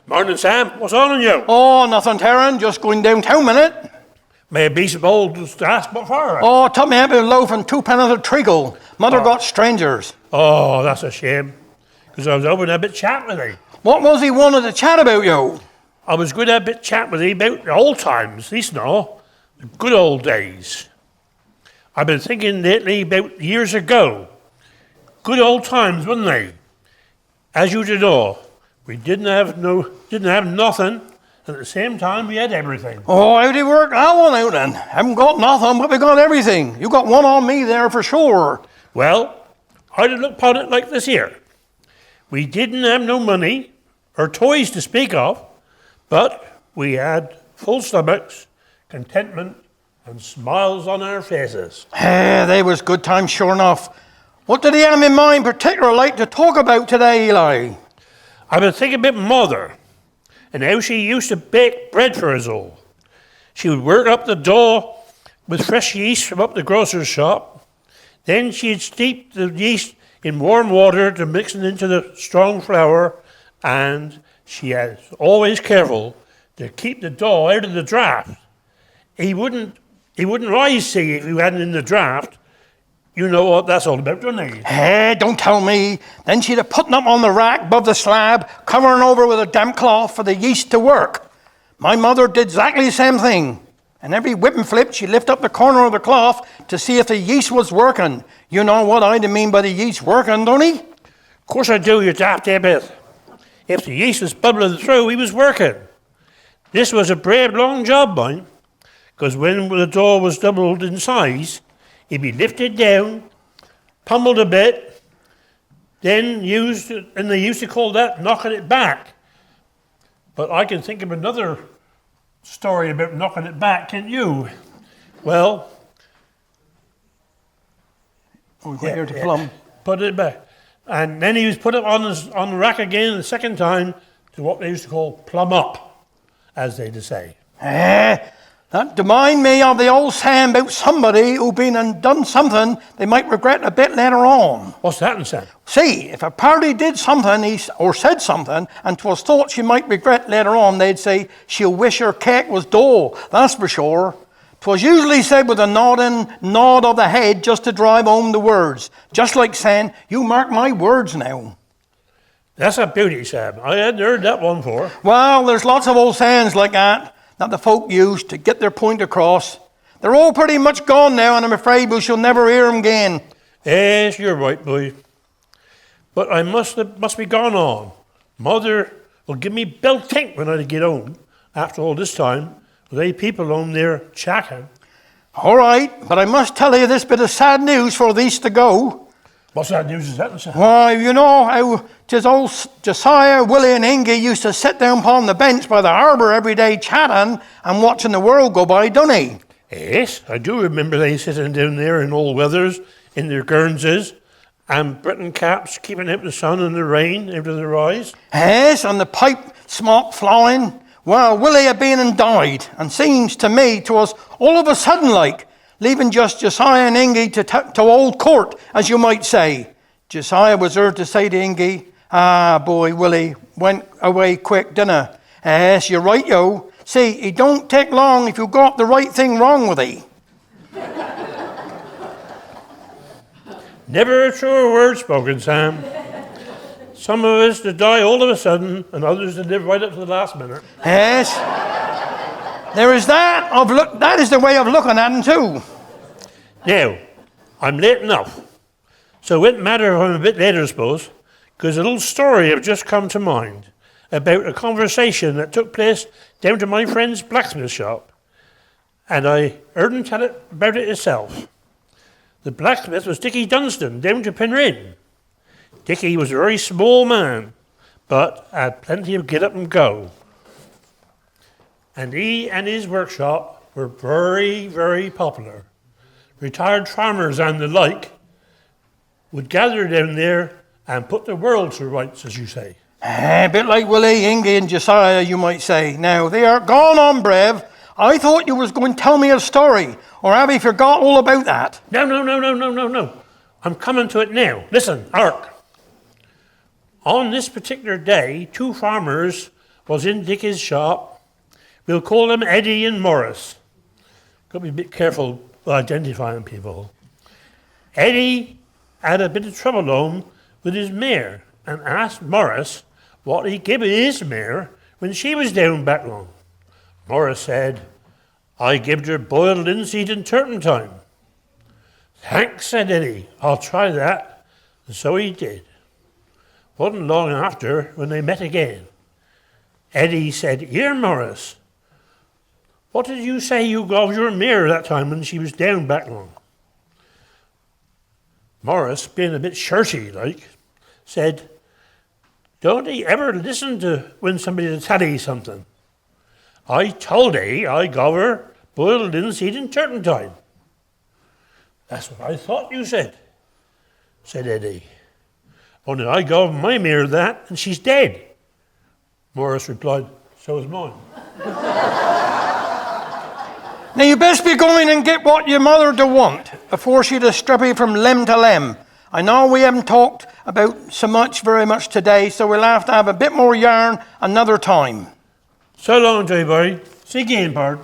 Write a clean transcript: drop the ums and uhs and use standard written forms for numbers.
Morning, Sam. What's on you? Oh, nothing, Terran. Just going downtown a minute. May I be so bold as to ask what for? Oh, took me out a loaf and 2 pence of treacle. Mother got strangers. Oh, that's a shame. Because I was hoping to have a bit chat with thee. What was he wanted to chat about, yo? I was going to have a bit chat with thee about the old times, these no, the good old days. I've been thinking lately about years ago. Good old times, wasn't they? As you do know, we didn't have nothing, and at the same time we had everything. Oh, how'd he work that one out then? Haven't got nothing, but we got everything. You got one on me there for sure. Well, I'd look upon it like this here. We didn't have no money or toys to speak of, but we had full stomachs, contentment, and smiles on our faces. They was good times, sure enough. What did he have in mind particular like to talk about today, Eli? I've been thinking about Mother, and how she used to bake bread for us all. She would work up the dough with fresh yeast from up the grocer's shop. Then she'd steep the yeast in warm water to mix it into the strong flour, and she was always careful to keep the dough out of the draft. He wouldn't rise, see, if he hadn't in the draft. You know what that's all about, don't you? Don't tell me. Then she'd have put them up on the rack above the slab, covering over with a damp cloth for the yeast to work. My mother did exactly the same thing. And every whip and flip, she'd lift up the corner of the cloth to see if the yeast was working. You know what I mean by the yeast working, don't he? Of course I do, you daft abbot. If the yeast was bubbling through, he was working. This was a brave long job, mine, because when the dough was doubled in size, he'd be lifted down, pummeled a bit, then used, and they used to call that knocking it back. But I can think of another story about knocking it back, can't you? Well, Here to Columb. Put it back. And then he was put up on the rack again the second time to what they used to call plumb up, as they would say. That remind me of the old saying about somebody who been and done something they might regret a bit later on. What's that, Sam? See, if a party did something or said something and 'twas thought she might regret later on, they'd say she'll wish her cake was dough, that's for sure. 'Twas usually said with a nod of the head just to drive home the words, just like saying, you mark my words now. That's a beauty, Sam. I hadn't heard that one before. Well, there's lots of old sayings like that the folk used to get their point across. They're all pretty much gone now, and I'm afraid we shall never hear them again. Yes, you're right, boy. But I must be gone on. Mother will give me belt tink when I get home. After all this time, they people home there chatting. All right, but I must tell you this bit of sad news for these to go. What's that news is that, Sam? Why, you know how 'tis old Josiah, Willie and Ingy used to sit down upon the bench by the harbour every day chatting and watching the world go by, don't he? Yes, I do remember they sitting down there in all weathers, in their guernseys, and Britain caps, keeping out the sun and the rain out of their eyes. Yes, and the pipe smoke flowing. Well, Willie had been and died, and seems to me 'twas all of a sudden like, leaving just Josiah and Ingy to old court, as you might say. Josiah was heard to say to Ingy, boy, Willie went away quick, didn't he? Yes, you're right, yo. See, it don't take long if you got the right thing wrong with he. Never a truer word spoken, Sam. Some of us to die all of a sudden, and others to live right up to the last minute. Yes. There is that. That is the way of looking at him too. Now, I'm late enough, so it wouldn't matter if I'm a bit later, I suppose, because a little story have just come to mind about a conversation that took place down to my friend's blacksmith shop, and I heard him tell it about it himself. The blacksmith was Dickie Dunstan, down to Penryn. Dickie was a very small man, but had plenty of get up and go. And he and his workshop were very, very popular. Retired farmers and the like would gather down there and put the world to rights, as you say. A bit like Willie, Ingy and Josiah, you might say. Now, they are gone on, Brev. I thought you was going to tell me a story, or have you forgot all about that? No. I'm coming to it now. Listen, hark. On this particular day, two farmers was in Dickie's shop. We'll call them Eddie and Morris. Got to be a bit careful with identifying people. Eddie had a bit of trouble on with his mare and asked Morris what he gave his mare when she was down back long. Morris said, I gave her boiled linseed and turpentine. Thanks, said Eddie, I'll try that. And so he did. Wasn't long after when they met again. Eddie said, Here, Morris, what did you say you gave your mare that time when she was down back long? Morris, being a bit shirty like, said, Don't he ever listen to when somebody tell you something? I told he I gave her boiled linseed and turpentine. That's what I thought you said Eddie. Only I gave my mare that and she's dead. Morris replied, So is mine. Now you best be going and get what your mother do want before she'd a strip you from limb to limb. I know we haven't talked about very much today, so we'll have to have a bit more yarn another time. So long, Joey boy. See you again, Bard.